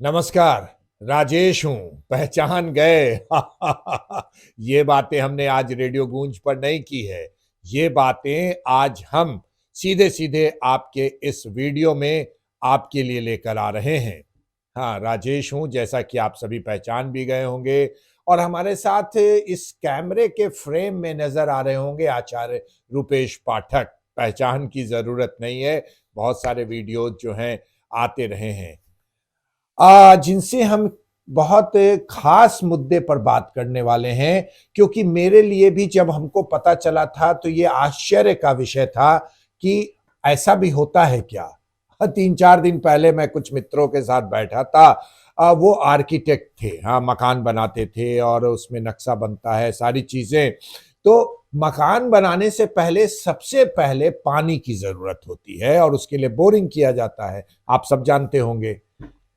नमस्कार। राजेश हूं। पहचान गए? ये बातें हमने आज रेडियो गूंज पर नहीं की है। ये बातें आज हम सीधे सीधे आपके इस वीडियो में आपके लिए लेकर आ रहे हैं। हाँ, राजेश हूं, जैसा कि आप सभी पहचान भी गए होंगे। और हमारे साथ इस कैमरे के फ्रेम में नजर आ रहे होंगे आचार्य रुपेश पाठक। पहचान की जरूरत नहीं है, बहुत सारे वीडियो जो हैं आते रहे हैं जिनसे हम बहुत खास मुद्दे पर बात करने वाले हैं। क्योंकि मेरे लिए भी जब हमको पता चला था तो ये आश्चर्य का विषय था कि ऐसा भी होता है क्या। 3-4 दिन पहले मैं कुछ मित्रों के साथ बैठा था। वो आर्किटेक्ट थे, हाँ, मकान बनाते थे और उसमें नक्शा बनता है, सारी चीजें। तो मकान बनाने से पहले सबसे पहले पानी की जरूरत होती है और उसके लिए बोरिंग किया जाता है, आप सब जानते होंगे।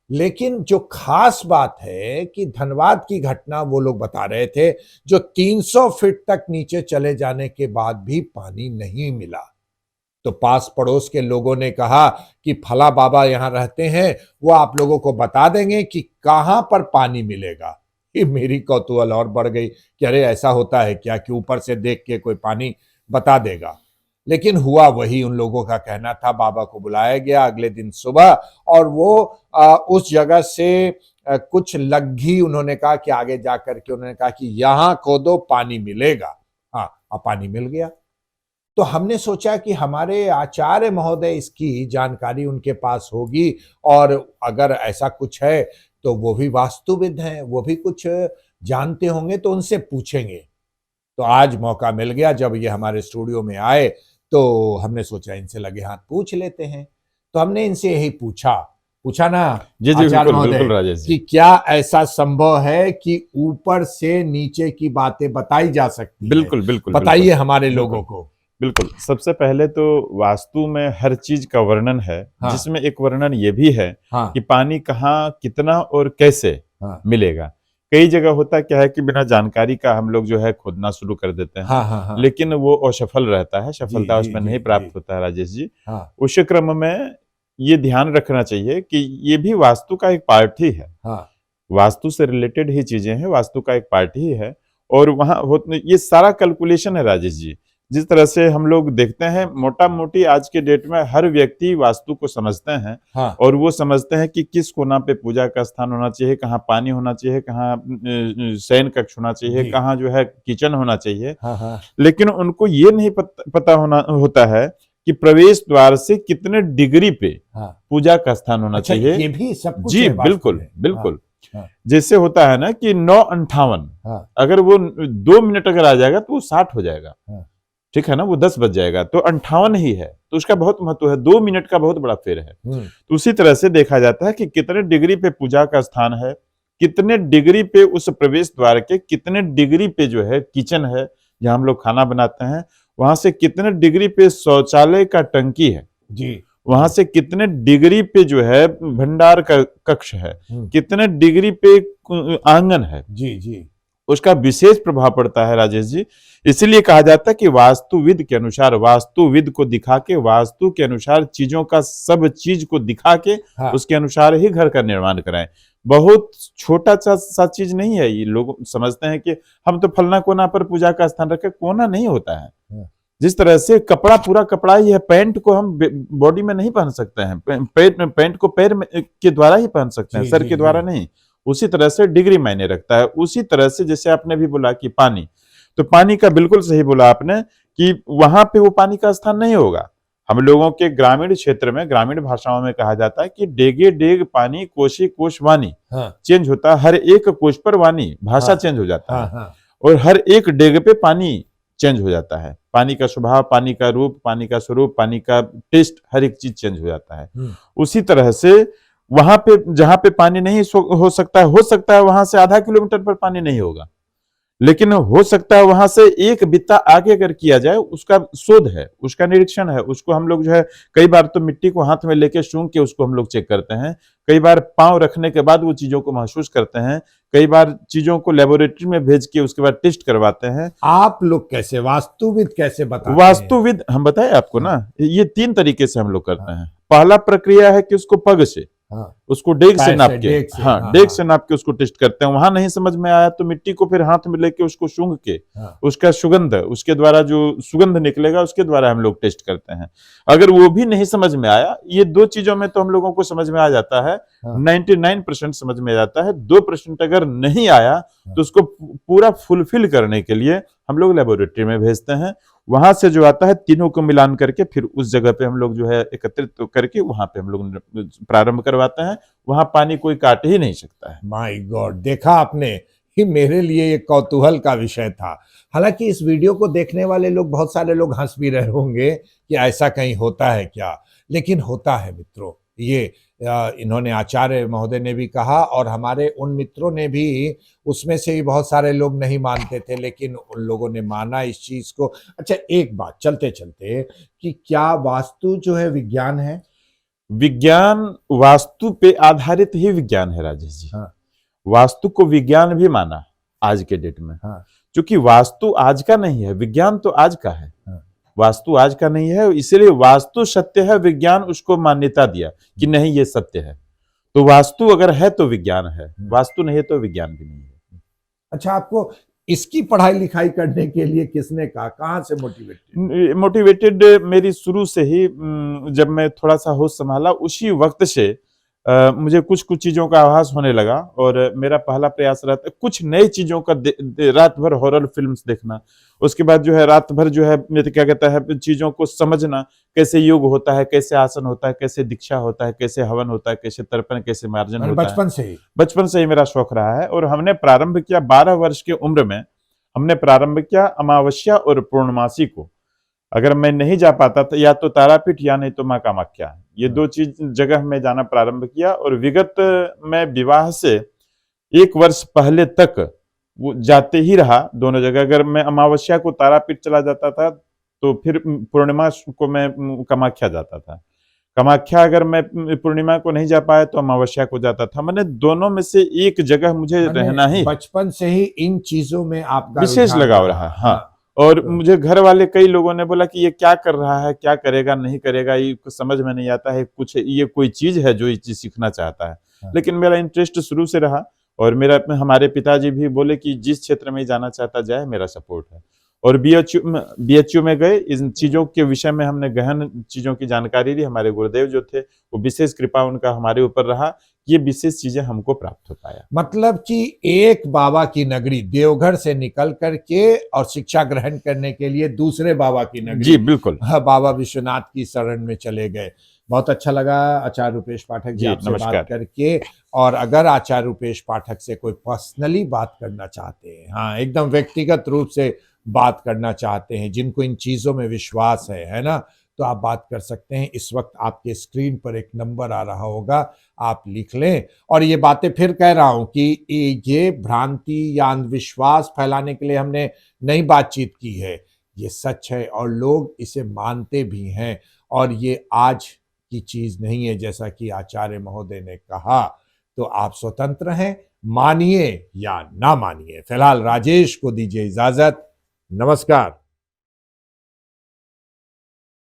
लेकिन जो खास बात है कि धनबाद की घटना वो लोग बता रहे थे, जो 300 फीट तक नीचे चले जाने के बाद भी पानी नहीं मिला। तो पास पड़ोस के लोगों ने कहा कि फला बाबा यहां रहते हैं, वो आप लोगों को बता देंगे कि कहां पर पानी मिलेगा। ये मेरी कौतूहल और बढ़ गई कि अरे ऐसा होता है क्या कि ऊपर से देख के कोई पानी बता देगा। लेकिन हुआ वही उन लोगों का कहना था। बाबा को बुलाया गया अगले दिन सुबह और वो उस जगह से कुछ लग्घी उन्होंने कहा कि आगे जाकर के उन्होंने कहा कि यहां खोदो, पानी मिलेगा। हाँ, अब पानी मिल गया। तो हमने सोचा कि हमारे आचार्य महोदय इसकी जानकारी उनके पास होगी और अगर ऐसा कुछ है तो वो भी वास्तुविद हैं, वो भी कुछ जानते होंगे, तो उनसे पूछेंगे। तो आज मौका मिल गया, जब ये हमारे स्टूडियो में आए तो हमने सोचा इनसे लगे हाथ पूछ लेते हैं। तो हमने इनसे यही पूछा पूछा ना जी जी, आचार्य बिल्कुल महोदय, बिल्कुल राजेश जी। कि क्या ऐसा संभव है कि ऊपर से नीचे की बातें बताई जा सकती है? बिल्कुल बिल्कुल बताइए बिल्कुल हमारे बिल्कुल लोगों को। बिल्कुल। सबसे पहले तो वास्तु में हर चीज का वर्णन है, हाँ, जिसमें एक वर्णन ये भी है हाँ, कि पानी कहाँ, कितना और कैसे हाँ, मिलेगा। कई जगह होता क्या है कि बिना जानकारी का हम लोग जो है खोदना शुरू कर देते हैं, हाँ, हाँ, हाँ। लेकिन वो असफल रहता है, जी, सफलता जी, उसमें जी, नहीं जी। प्राप्त होता है राजेश जी। हाँ, उस क्रम में ये ध्यान रखना चाहिए कि ये भी वास्तु का एक पार्ट ही है। हाँ, वास्तु से रिलेटेड ही चीजें हैं, वास्तु का एक पार्ट ही है। और वहाँ ये सारा कैलकुलेशन है राजेश जी। जिस तरह से हम लोग देखते हैं, मोटा मोटी आज के डेट में हर व्यक्ति वास्तु को समझते हैं हाँ, और वो समझते हैं कि किस कोना पे पूजा का स्थान होना चाहिए, कहाँ पानी होना चाहिए, कहाँ शयन कक्ष होना चाहिए, जी। कहाँ जो है किचन होना चाहिए। हाँ, हाँ। लेकिन उनको ये नहीं पता होता है कि प्रवेश द्वार से कितने डिग्री पे हाँ। पूजा का स्थान होना अच्छा, चाहिए। ये भी सब कुछ जी है वास्तु बिल्कुल में? हाँ, बिल्कुल। हाँ, जैसे होता है ना कि 9:58, हाँ, अगर वो 2 मिनट अगर आ जाएगा तो वो 60 हो जाएगा। हाँ। ठीक है ना, वो 10 बज जाएगा, तो 58 ही है, तो उसका बहुत महत्व है। 2 मिनट का बहुत बड़ा फेर है। हुँ। तो उसी तरह से देखा जाता है कि कितने डिग्री पे पूजा का स्थान है, कितने डिग्री पे उस प्रवेश द्वार के, कितने डिग्री पे जो है किचन है जहां हम लोग खाना बनाते हैं, वहां से कितने डिग्री पे शौचालय का टंकी है, जी। वहां से कितने डिग्री पे जो है भंडार का कक्ष है, हुँ। कितने डिग्री पे आंगन है, जी, जी। उसका विशेष प्रभाव पड़ता है राजेश जी। इसीलिए कहा जाता है कि वास्तुविद के अनुसार, वास्तुविद को दिखा के, वास्तु के अनुसार चीजों का, सब चीज को दिखा के हाँ। उसके अनुसार ही घर का निर्माण कराएं। बहुत छोटा सा चीज नहीं है। ये लोग समझते हैं कि हम तो फलना कोना पर पूजा का स्थान रखे, कोना नहीं होता है। हाँ। जिस तरह से कपड़ा पूरा कपड़ा ही है, पैंट को हम बॉडी में नहीं पहन सकते हैं, पैंट को पैर में के द्वारा ही पहन सकते हैं, जी, सर जी, के जी। द्वारा नहीं। उसी तरह से डिग्री मायने रखता है। उसी तरह से जैसे आपने भी बोला कि पानी, तो पानी का बिल्कुल सही बोला आपने कि वहां पे वो पानी का स्थान नहीं होगा। हम लोगों के ग्रामीण क्षेत्र में, ग्रामीण भाषाओं में कहा जाता है कि डेगे डेग पानी, कोशी कोश वानी। हाँ, चेंज होता है, हर एक कोश पर वानी, भाषा हाँ, चेंज हो जाता हाँ, है। हाँ। और हर एक डेग पे पानी चेंज हो जाता है। पानी का स्वभाव, पानी का रूप, पानी का स्वरूप, पानी का टेस्ट, हर एक चीज चेंज हो जाता है। हुँ। उसी तरह से वहां पे जहां पे पानी नहीं हो सकता है वहां से आधा किलोमीटर पर पानी नहीं होगा, लेकिन हो सकता है वहां से एक बित्ता आगे अगर किया जाए, उसका शोध है, उसका निरीक्षण है, उसको हम लोग जो है कई बार तो मिट्टी को हाथ में लेके सूंघ के उसको हम लोग चेक करते हैं, कई बार पांव रखने के बाद वो चीजों को महसूस करते हैं, कई बार चीजों को लेबोरेटरी में भेज के उसके बाद टेस्ट करवाते हैं। आप लोग कैसे, वास्तुविद कैसे बताते हैं? वास्तुविद हम बताए आपको हाँ, ना, ये 3 तरीके से हम लोग करते हाँ, हैं। पहला प्रक्रिया है कि उसको पग से, हाँ, उसको डेग से पैर नाप से, के, डेग से, हाँ हाँ डेग हाँ से नाप के उसको टेस्ट करते हैं। वहां नहीं समझ में आया तो मिट्टी को फिर हाथ में लेके उसको सूंघ के हाँ उसका सुगंध, उसके द्वारा जो सुगंध निकलेगा उसके द्वारा हम लोग टेस्ट करते हैं। अगर वो भी नहीं समझ में आया, ये दो चीजों में तो हम लोगों को समझ में आ जाता है, हाँ 99% समझ में आ जाता है। 2% अगर नहीं आया हाँ। तो उसको पूरा फुलफिल करने के लिए हम लोग लेबोरेटरी में भेजते हैं। वहां से जो आता है तीनों को मिलान करके फिर उस जगह पे हम लोग जो है एकत्रित करके वहां पे हम लोग प्रारंभ करवाते हैं। वहां पानी कोई काट ही नहीं सकता है। माय गॉड, देखा आपने, कि मेरे लिए ये कौतूहल का विषय था। हालांकि इस वीडियो को देखने वाले लोग, बहुत सारे लोग हंस भी रहे होंगे कि ऐसा कहीं होता है क्या, लेकिन होता है मित्रों। ये इन्होंने, आचार्य महोदय ने भी कहा, और हमारे उन मित्रों ने भी, उसमें से ही बहुत सारे लोग नहीं मानते थे, लेकिन उन लोगों ने माना इस चीज को। अच्छा, एक बात चलते चलते, कि क्या वास्तु जो है विज्ञान है? विज्ञान वास्तु पे आधारित ही विज्ञान है राजेश जी। हाँ वास्तु को विज्ञान भी माना आज के डेट में, हाँ क्योंकि वास्तु आज का नहीं है, विज्ञान तो आज का है। हाँ वास्तु आज का नहीं है, इसलिए वास्तु सत्य है, विज्ञान उसको मान्यता दिया कि नहीं ये सत्य है। तो वास्तु अगर है तो विज्ञान है, वास्तु नहीं है तो विज्ञान भी नहीं है। अच्छा, आपको इसकी पढ़ाई लिखाई करने के लिए किसने कहा, कहाँ से मोटिवेटेड? मोटिवेटेड मेरी शुरू से ही, जब मैं थोड़ा सा होश संभाला उसी वक्त से मुझे कुछ कुछ चीजों का आभास होने लगा, और मेरा पहला प्रयास रहता है कुछ नई चीजों का रात भर हॉरर फिल्म्स देखना। उसके बाद जो है रात भर जो है क्या कहता है चीजों को समझना, कैसे योग होता है, कैसे आसन होता है, कैसे दीक्षा होता है, कैसे हवन होता है, कैसे तर्पण, कैसे मार्जन होता है। बचपन से ही? बचपन से ही मेरा शौक रहा है, और हमने प्रारंभ किया 12 वर्ष की उम्र में। हमने प्रारंभ किया अमावस्या और पूर्णमासी को। अगर मैं नहीं जा पाता था, या तो तारापीठ या नहीं तो माँ कामाख्या, ये दो चीज जगह में जाना प्रारंभ किया। और विगत में विवाह से 1 वर्ष पहले तक वो जाते ही रहा दोनों जगह। अगर मैं अमावस्या को तारापीठ चला जाता था, तो फिर पूर्णिमा को मैं कामाख्या जाता था। कामाख्या अगर मैं पूर्णिमा को नहीं जा पाया तो अमावस्या को जाता था। मैंने दोनों में से एक जगह मुझे रहना ही, बचपन से ही इन चीजों में आपका विशेष रुझान लगाव रहा। रहा। हाँ, और मुझे घर वाले कई लोगों ने बोला कि ये क्या कर रहा है, क्या करेगा नहीं करेगा, ये कुछ समझ में नहीं आता है, कुछ ये कोई चीज है जो ये चीज सीखना चाहता है। हाँ। लेकिन मेरा इंटरेस्ट शुरू से रहा, और मेरा हमारे पिताजी भी बोले कि जिस क्षेत्र में जाना चाहता जाए, मेरा सपोर्ट है। और बीएचयू में गए, इन चीजों के विषय में हमने गहन चीजों की जानकारी ली। हमारे गुरुदेव जो थे, वो विशेष कृपा उनका हमारे ऊपर रहा, ये विशेष चीजें हमको प्राप्त हो पाया। मतलब कि एक बाबा की नगरी देवघर से निकल करके और शिक्षा ग्रहण करने के लिए दूसरे बाबा की नगरी, जी बिल्कुल, बाबा विश्वनाथ की शरण में चले गए। बहुत अच्छा लगा आचार्य रूपेश पाठक जी आपसे बात करके। और अगर आचार्य रूपेश पाठक से कोई पर्सनली बात करना चाहते हैं, हाँ एकदम व्यक्तिगत रूप से बात करना चाहते हैं, जिनको इन चीजों में विश्वास है ना, तो आप बात कर सकते हैं। इस वक्त आपके स्क्रीन पर एक नंबर आ रहा होगा, आप लिख लें। और ये बातें फिर कह रहा हूं कि ये भ्रांति या अंधविश्वास फैलाने के लिए हमने नहीं बातचीत की है, ये सच है और लोग इसे मानते भी हैं। और ये आज की चीज नहीं है, जैसा कि आचार्य महोदय ने कहा। तो आप स्वतंत्र हैं, मानिए या ना मानिए। फिलहाल राजेश को दीजिए इजाजत। नमस्कार।